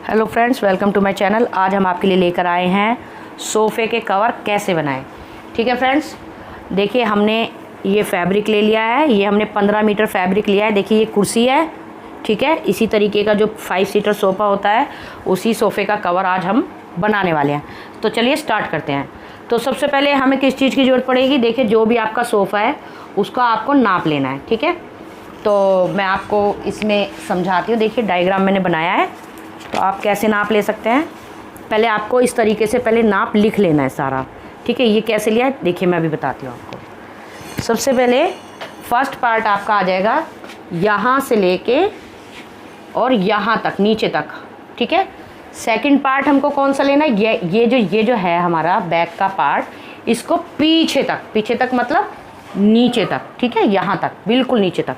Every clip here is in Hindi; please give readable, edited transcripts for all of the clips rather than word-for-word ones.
Hello friends, welcome to my channel. आज हम आपके लिए लेकर आए हैं सोफ़े के कवर कैसे बनाएं। ठीक है फ्रेंड्स, देखिए हमने ये फैब्रिक ले लिया है। ये हमने 15 मीटर फैब्रिक लिया है। देखिए ये कुर्सी है, ठीक है। इसी तरीके का जो 5 सीटर सोफ़ा होता है, उसी सोफ़े का कवर आज हम बनाने वाले हैं। तो चलिए स्टार्ट करते हैं। तो सबसे पहले हमें किस चीज़ की ज़रूरत पड़ेगी। देखिए जो भी आपका सोफ़ा है उसका आपको नाप लेना है, ठीक है। तो मैं आपको इसमें समझाती हूँ। देखिए डायग्राम मैंने बनाया है, तो आप कैसे नाप ले सकते हैं। पहले आपको इस तरीके से पहले नाप लिख लेना है सारा, ठीक है। ये कैसे लिया है देखिए, मैं अभी बताती हूँ आपको। सबसे पहले फर्स्ट पार्ट आपका आ जाएगा यहाँ से लेके और यहाँ तक, नीचे तक, ठीक है। सेकंड पार्ट हमको कौन सा लेना है, ये जो है हमारा बैक का पार्ट, इसको पीछे तक मतलब नीचे तक, ठीक है। यहाँ तक, बिल्कुल नीचे तक,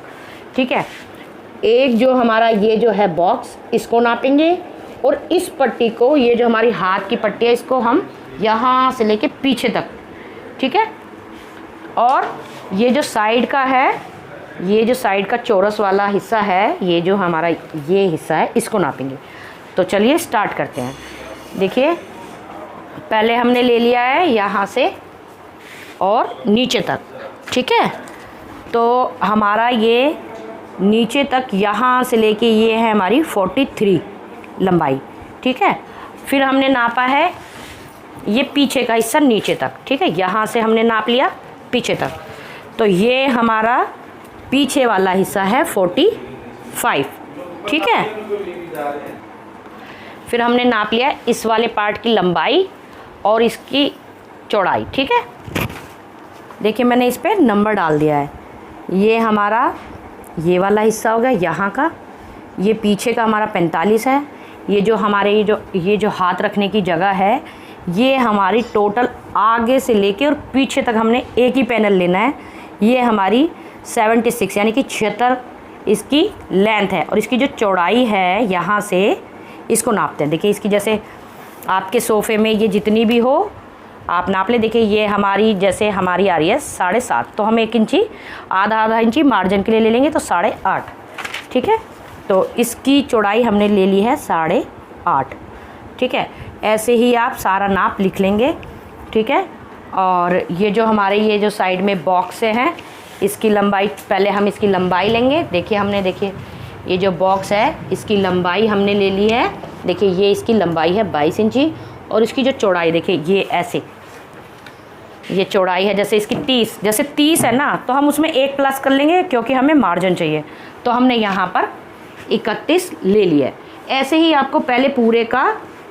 ठीक है। एक जो हमारा ये जो है बॉक्स, इसको नापेंगे और इस पट्टी को, ये जो हमारी हाथ की पट्टी है, इसको हम यहाँ से लेके पीछे तक, ठीक है। और ये जो साइड का है, ये जो साइड का चौरस वाला हिस्सा है, ये जो हमारा ये हिस्सा है, इसको नापेंगे। तो चलिए स्टार्ट करते हैं। देखिए पहले हमने ले लिया है यहाँ से और नीचे तक, ठीक है। तो हमारा ये नीचे तक यहाँ से लेके ये है हमारी 43 लंबाई, ठीक है। फिर हमने नापा है ये पीछे का हिस्सा नीचे तक, ठीक है। यहाँ से हमने नाप लिया पीछे तक, तो ये हमारा पीछे वाला हिस्सा है 45, ठीक है। फिर हमने नाप लिया इस वाले पार्ट की लंबाई और इसकी चौड़ाई, ठीक है। देखिए मैंने इस पर नंबर डाल दिया है। ये हमारा ये वाला हिस्सा हो गया यहाँ का, ये पीछे का हमारा 45 है। ये जो हमारे ये जो हाथ रखने की जगह है, ये हमारी टोटल आगे से लेके और पीछे तक हमने एक ही पैनल लेना है। ये हमारी 76 यानी कि 76 इसकी लेंथ है। और इसकी जो चौड़ाई है यहाँ से, इसको नापते हैं। देखिए इसकी जैसे आपके सोफ़े में ये जितनी भी हो आप नाप ले। देखिए ये हमारी जैसे हमारी आ रही है 7.5, तो हम 1 इंची आधा इंची मार्जिन के लिए ले लेंगे, तो 8.5, ठीक है। तो इसकी चौड़ाई हमने ले ली है 8.5, ठीक है। ऐसे ही आप सारा नाप लिख लेंगे, ठीक है। और ये जो हमारे ये जो साइड में बॉक्स हैं, इसकी लंबाई, पहले हम इसकी लंबाई लेंगे। देखिए ये जो बॉक्स है इसकी लंबाई हमने ले ली है। देखिए ये इसकी लंबाई है 22 इंची और इसकी जो चौड़ाई देखिए ये ऐसे, ये चौड़ाई है जैसे इसकी 30 है ना, तो हम उसमें 1 प्लस कर लेंगे क्योंकि हमें मार्जिन चाहिए। तो हमने यहाँ पर 31 ले लिया है। ऐसे ही आपको पहले पूरे का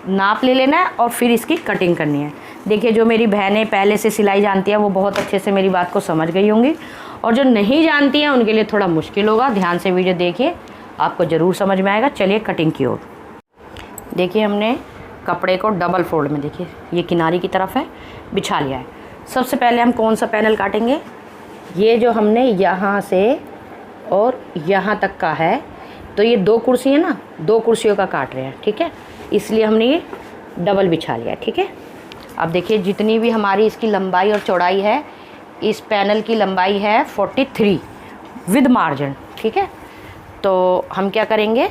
नाप ले लेना है और फिर इसकी कटिंग करनी है। देखिए जो मेरी बहनें पहले से सिलाई जानती हैं वो बहुत अच्छे से मेरी बात को समझ गई होंगी, और जो नहीं जानती हैं उनके लिए थोड़ा मुश्किल होगा। ध्यान से वीडियो देखिए, आपको ज़रूर समझ में आएगा। चलिए कटिंग की ओर। देखिए हमने कपड़े को डबल फोल्ड में, देखिए ये किनारी की तरफ है, बिछा लिया है। सबसे पहले हम कौन सा पैनल काटेंगे, ये जो हमने यहाँ से और यहाँ तक का है, तो ये 2 कुर्सी है ना, 2 कुर्सियों का काट रहे हैं, ठीक है। इसलिए हमने ये डबल बिछा लिया, ठीक है। अब देखिए जितनी भी हमारी इसकी लंबाई और चौड़ाई है, इस पैनल की लंबाई है 43 विद मार्जिन, ठीक है। तो हम क्या करेंगे,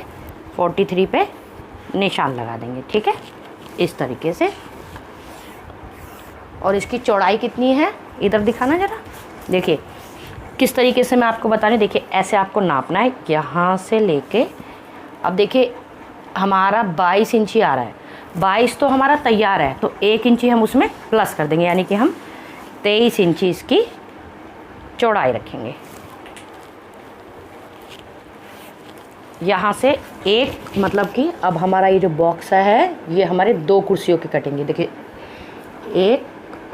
43 पे निशान लगा देंगे, ठीक है, इस तरीके से। और इसकी चौड़ाई कितनी है इधर दिखाना ज़रा। देखिए किस तरीके से मैं आपको बता रही हूँ। देखिए ऐसे आपको नापना है यहाँ से लेके। अब देखिए हमारा 22 इंची आ रहा है, 22 तो हमारा तैयार है, तो 1 इंची हम उसमें प्लस कर देंगे, यानी कि हम 23 इंची इसकी चौड़ाई रखेंगे। यहाँ से एक, मतलब कि अब हमारा ये जो बॉक्स है ये हमारे 2 कुर्सियों की कटेंगे। देखिए 1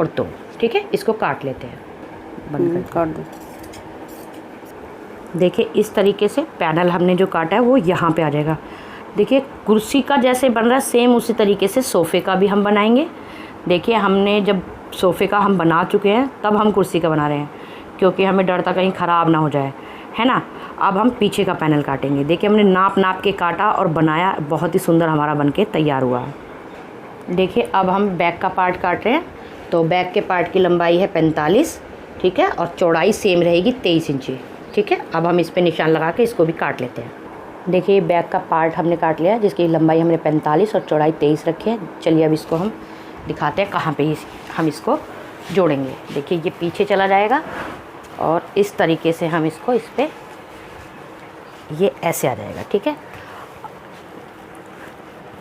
और 2, ठीक है। इसको काट लेते हैं, बंद कर काट दो। देखिए इस तरीके से पैनल हमने जो काटा है वो यहाँ पे आ जाएगा। देखिए कुर्सी का जैसे बन रहा है सेम उसी तरीके से सोफ़े का भी हम बनाएंगे। देखिए हमने जब सोफ़े का हम बना चुके हैं तब हम कुर्सी का बना रहे हैं, क्योंकि हमें डर था कहीं ख़राब ना हो जाए, है ना। अब हम पीछे का पैनल काटेंगे। देखिए हमने नाप के काटा और बनाया, बहुत ही सुंदर हमारा बनके तैयार हुआ है। देखिए अब हम बैक का पार्ट काट रहे हैं। तो बैक के पार्ट की लंबाई है 45, ठीक है, और चौड़ाई सेम रहेगी 23 इंची, ठीक है। अब हम इस पे निशान लगा के इसको भी काट लेते हैं। देखिए बैक का पार्ट हमने काट लिया, जिसकी लंबाई हमने 45 और चौड़ाई 23 रखी है। चलिए अब इसको हम दिखाते हैं कहाँ पे हम इसको जोड़ेंगे। देखिए ये पीछे चला जाएगा और इस तरीके से हम इसको इस पर ये ऐसे आ जाएगा, ठीक है,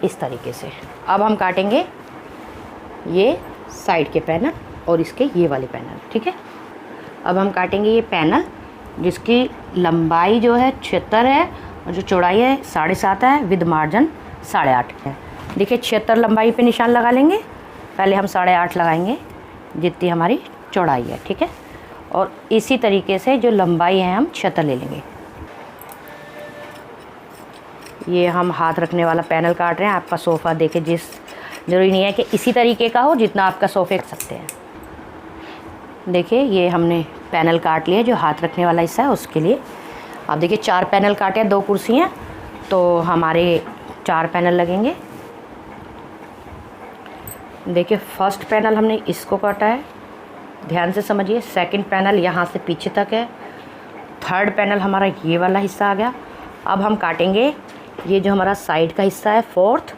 इस तरीके से। अब हम काटेंगे ये साइड के पैनल और इसके ये वाले पैनल, ठीक है। अब हम काटेंगे ये पैनल जिसकी लंबाई जो है 76 है और जो चौड़ाई है 7.5 है, विद मार्जिन 8.5 है। देखिए 76 लंबाई पे निशान लगा लेंगे, पहले हम 8.5 लगाएंगे जितनी हमारी चौड़ाई है, ठीक है। और इसी तरीके से जो लंबाई है हम 76 ले लेंगे। ये हम हाथ रखने वाला पैनल काट रहे हैं। आपका सोफ़ा देखिए, ज़रूरी नहीं है कि इसी तरीके का हो जितना आपका सोफ़े कर सकते हैं। देखिए ये हमने पैनल काट लिए, जो हाथ रखने वाला हिस्सा है उसके लिए। अब देखिए 4 पैनल काटे हैं, 2 कुर्सी हैं तो हमारे 4 पैनल लगेंगे। देखिए फर्स्ट पैनल हमने इसको काटा है, ध्यान से समझिए। सेकंड पैनल यहाँ से पीछे तक है। थर्ड पैनल हमारा ये वाला हिस्सा आ गया। अब हम काटेंगे ये जो हमारा साइड का हिस्सा है 4th,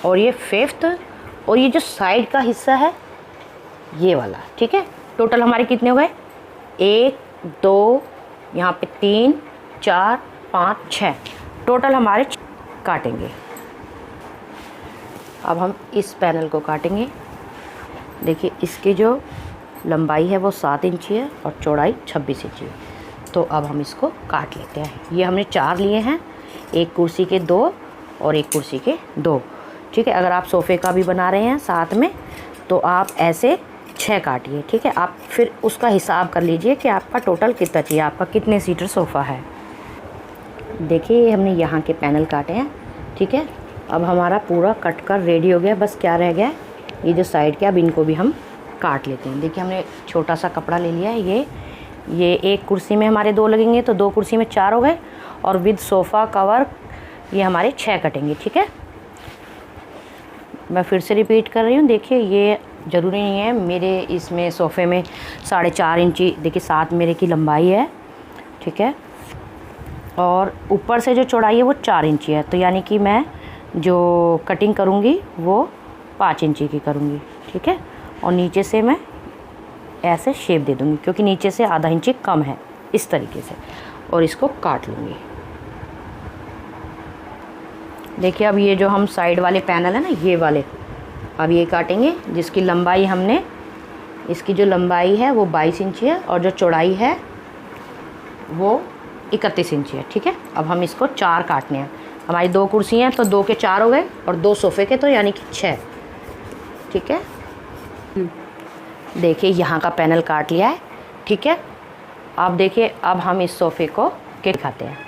और ये 5th, और ये जो साइड का हिस्सा है ये वाला, ठीक है। टोटल हमारे कितने हो गए? 1 2 यहाँ पे 3 4 5 6 टोटल हमारे काटेंगे। अब हम इस पैनल को काटेंगे। देखिए इसकी जो लंबाई है वो 7 इंची है और चौड़ाई 26 इंची है। तो अब हम इसको काट लेते हैं। ये हमने 4 लिए हैं, एक कुर्सी के 2 और एक कुर्सी के 2, ठीक है। अगर आप सोफ़े का भी बना रहे हैं साथ में तो आप ऐसे 6 काटिए, ठीक है। आप फिर उसका हिसाब कर लीजिए कि आपका टोटल कितना चाहिए, आपका कितने सीटर सोफ़ा है। देखिए हमने यहाँ के पैनल काटे हैं, ठीक है। अब हमारा पूरा कट कर रेडी हो गया, बस क्या रह गया ये जो साइड के, अब इनको भी हम काट लेते हैं। देखिए हमने छोटा सा कपड़ा ले लिया है। ये एक कुर्सी में हमारे 2 लगेंगे तो 2 कुर्सी में 4 हो गए, और विद सोफ़ा कवर ये हमारे 6 कटेंगे, ठीक है। मैं फिर से रिपीट कर रही हूँ। देखिए ये ज़रूरी नहीं है, मेरे इसमें सोफ़े में 4.5 इंची देखिए 7 मेरे की लंबाई है, ठीक है। और ऊपर से जो चौड़ाई है वो 4 इंची है, तो यानी कि मैं जो कटिंग करूँगी वो 5 इंची की करूँगी, ठीक है। और नीचे से मैं ऐसे शेप दे दूँगी क्योंकि नीचे से आधा इंची कम है, इस तरीके से, और इसको काट लूँगी। देखिए अब ये जो हम साइड वाले पैनल है ना, ये वाले अब ये काटेंगे, जिसकी लंबाई हमने, इसकी जो लंबाई है वो 22 इंची है और जो चौड़ाई है वो 31 इंची है, ठीक है। अब हम इसको 4 काटने हैं। हमारी 2 कुर्सी हैं तो 2 के 4 हो गए और 2 सोफ़े के तो यानी कि 6, ठीक है। देखिए यहाँ का पैनल काट लिया है, ठीक है। अब देखिए अब हम इस सोफ़े को दिखाते हैं।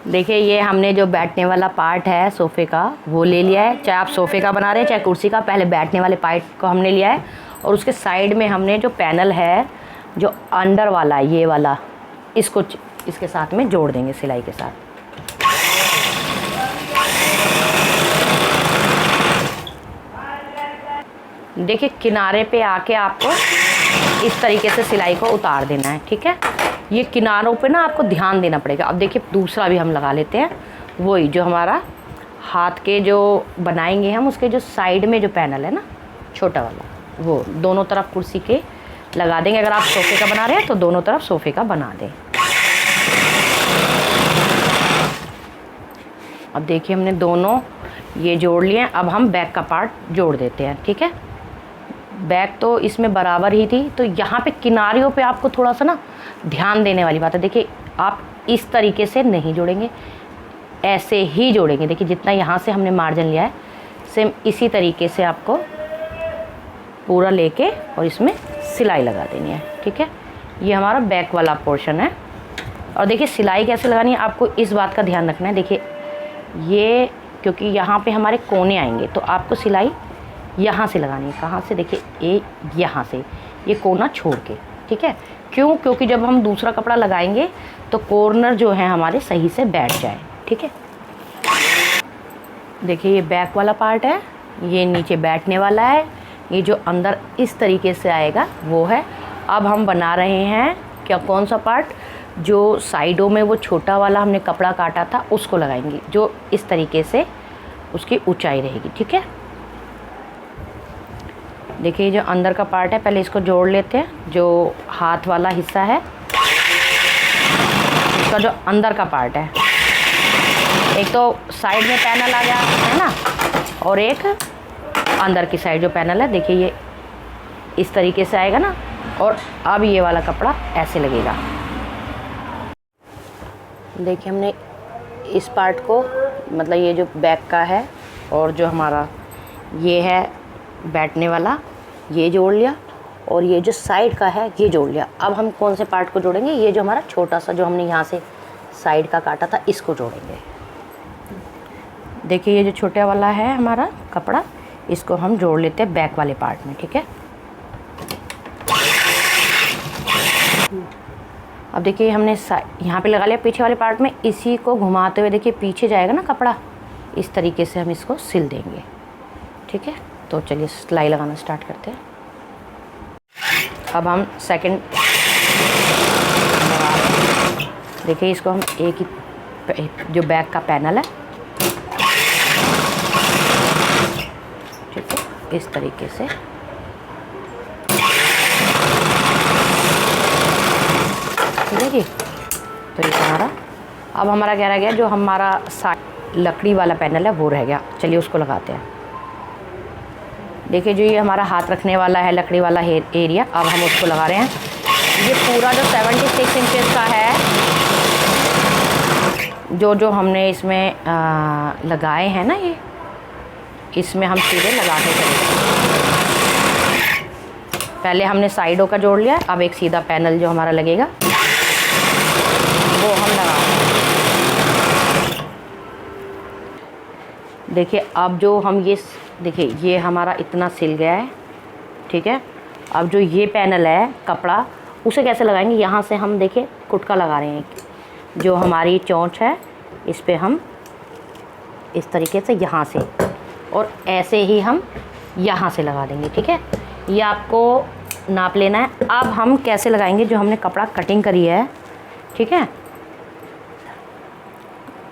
देखिए ये हमने जो बैठने वाला पार्ट है सोफ़े का वो ले लिया है, चाहे आप सोफ़े का बना रहे हैं चाहे कुर्सी का। पहले बैठने वाले पार्ट को हमने लिया है और उसके साइड में हमने जो पैनल है जो अंडर वाला है ये वाला, इसको इसके साथ में जोड़ देंगे सिलाई के साथ। देखिए किनारे पे आके आपको इस तरीके से सिलाई को उतार देना है, ठीक है। ये किनारों पे ना आपको ध्यान देना पड़ेगा। अब देखिए दूसरा भी हम लगा लेते हैं, वही जो हमारा हाथ के जो बनाएंगे हम, उसके जो साइड में जो पैनल है ना छोटा वाला, वो दोनों तरफ कुर्सी के लगा देंगे। अगर आप सोफ़े का बना रहे हैं तो दोनों तरफ सोफ़े का बना दें। अब देखिए हमने दोनों ये जोड़ लिए हैं। अब हम बैक का पार्ट जोड़ देते हैं, ठीक है। बैक तो इसमें बराबर ही थी, तो यहाँ पे किनारियों पे आपको थोड़ा सा ना ध्यान देने वाली बात है। देखिए आप इस तरीके से नहीं जोड़ेंगे, ऐसे ही जोड़ेंगे। देखिए जितना यहाँ से हमने मार्जिन लिया है सेम इसी तरीके से आपको पूरा लेके और इसमें सिलाई लगा देनी है, ठीक है। ये हमारा बैक वाला पोर्शन है। और देखिए सिलाई कैसे लगानी है, आपको इस बात का ध्यान रखना है। देखिए ये क्योंकि यहाँ पे हमारे कोने आएंगे तो आपको सिलाई यहाँ से लगानी है। कहाँ से? देखिए यहाँ से, ये कोना छोड़ के, ठीक है। क्यों? क्योंकि जब हम दूसरा कपड़ा लगाएंगे तो कॉर्नर जो है हमारे सही से बैठ जाए, ठीक है। देखिए ये बैक वाला पार्ट है, ये नीचे बैठने वाला है, ये जो अंदर इस तरीके से आएगा वो है। अब हम बना रहे हैं क्या, कौन सा पार्ट? जो साइडों में वो छोटा वाला हमने कपड़ा काटा था उसको लगाएंगे, जो इस तरीके से उसकी ऊंचाई रहेगी। ठीक है, देखिए जो अंदर का पार्ट है पहले इसको जोड़ लेते हैं। जो हाथ वाला हिस्सा है इसका जो अंदर का पार्ट है, एक तो साइड में पैनल आ गया है ना, और एक अंदर की साइड जो पैनल है, देखिए ये इस तरीके से आएगा ना, और अब ये वाला कपड़ा ऐसे लगेगा। देखिए हमने इस पार्ट को, मतलब ये जो बैक का है और जो हमारा ये है बैठने वाला, ये जोड़ लिया, और ये जो साइड का है ये जोड़ लिया। अब हम कौन से पार्ट को जोड़ेंगे? ये जो हमारा छोटा सा जो हमने यहाँ से साइड का काटा था इसको जोड़ेंगे। देखिए ये जो छोटा वाला है हमारा कपड़ा, इसको हम जोड़ लेते हैं बैक वाले पार्ट में। ठीक है, अब देखिए हमने यहाँ पे लगा लिया पीछे वाले पार्ट में, इसी को घुमाते हुए देखिए पीछे जाएगा ना कपड़ा, इस तरीके से हम इसको सिल देंगे। ठीक है, तो चलिए सिलाई लगाना स्टार्ट करते हैं। अब हम सेकंड देखिए इसको हम एक ही जो बैक का पैनल है, ठीक है, इस तरीके से ठीक है जी। तो ये हमारा, अब हमारा क्या रह गया? जो हमारा लकड़ी वाला पैनल है वो रह गया। चलिए उसको लगाते हैं। देखिए जो ये हमारा हाथ रखने वाला है लकड़ी वाला एरिया, अब हम उसको लगा रहे हैं। ये पूरा जो 76 इंचेस का है, जो हमने इसमें लगाए हैं ना, ये इसमें हम सीधे लगाते चलेंगे। पहले हमने साइडों का जोड़ लिया, अब एक सीधा पैनल जो हमारा लगेगा वो हम लगा रहे हैं। देखिए अब जो हम ये देखिए ये हमारा इतना सिल गया है। ठीक है, अब जो ये पैनल है कपड़ा, उसे कैसे लगाएंगे? यहाँ से हम देखिए कुटका लगा रहे हैं। जो हमारी चोंच है इस पे हम इस तरीके से यहाँ से, और ऐसे ही हम यहाँ से लगा देंगे। ठीक है, ये आपको नाप लेना है। अब हम कैसे लगाएंगे? जो हमने कपड़ा कटिंग करी है, ठीक है,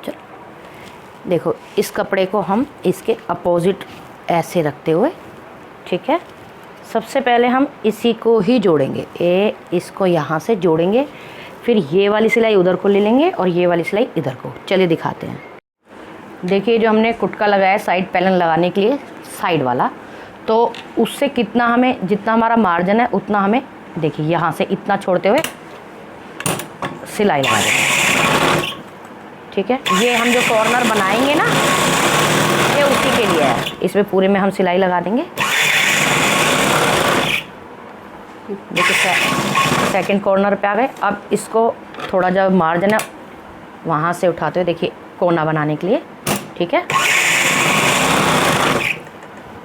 चलो देखो इस कपड़े को हम इसके अपोजिट ऐसे रखते हुए, ठीक है, सबसे पहले हम इसी को ही जोड़ेंगे। इसको यहाँ से जोड़ेंगे, फिर ये वाली सिलाई उधर को ले लेंगे और ये वाली सिलाई इधर को। चलिए दिखाते हैं। देखिए जो हमने कुटका लगाया साइड पैनल लगाने के लिए, साइड वाला, तो उससे कितना हमें, जितना हमारा मार्जिन है उतना हमें, देखिए यहाँ से इतना छोड़ते हुए सिलाई लगा देंगे। ठीक है, ये हम जो कॉर्नर बनाएंगे ना, ये उसी के लिए है। इसमें पूरे में हम सिलाई लगा देंगे। देखिए सेकंड कॉर्नर पे आ गए। अब इसको थोड़ा जो मार्जिन है वहाँ से उठाते हुए देखिए कोना बनाने के लिए। ठीक है,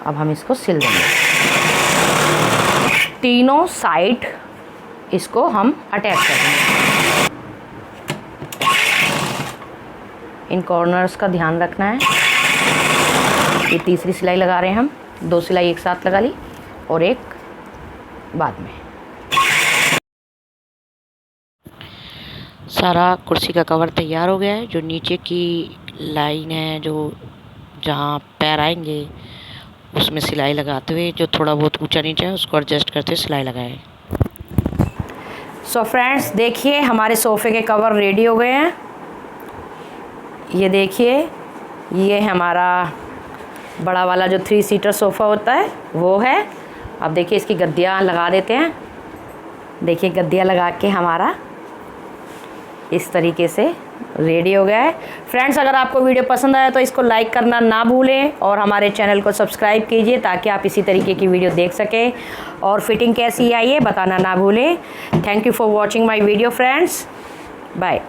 अब हम इसको सिल देंगे। तीनों साइड इसको हम अटैच कर देंगे। इन कॉर्नर्स का ध्यान रखना है। ये तीसरी सिलाई लगा रहे हैं हम, 2 सिलाई एक साथ लगा ली और एक बाद में। सारा कुर्सी का कवर तैयार हो गया है। जो नीचे की लाइन है, जो जहाँ पैर आएंगे उसमें सिलाई लगाते हुए, जो थोड़ा बहुत ऊंचा नीचा है उसको एडजस्ट करते हुए सिलाई लगाएं। सो फ्रेंड्स देखिए हमारे सोफ़े के कवर रेडी हो गए हैं। ये देखिए, ये हमारा बड़ा वाला जो 3 सीटर सोफ़ा होता है वो है। अब देखिए इसकी गद्दियाँ लगा देते हैं। देखिए गद्दियाँ लगा के हमारा इस तरीके से रेडी हो गया है। फ्रेंड्स अगर आपको वीडियो पसंद आया तो इसको लाइक करना ना भूलें और हमारे चैनल को सब्सक्राइब कीजिए ताकि आप इसी तरीके की वीडियो देख सकें। और फिटिंग कैसी आई है बताना ना भूलें। Thank you for watching my video friends. Bye.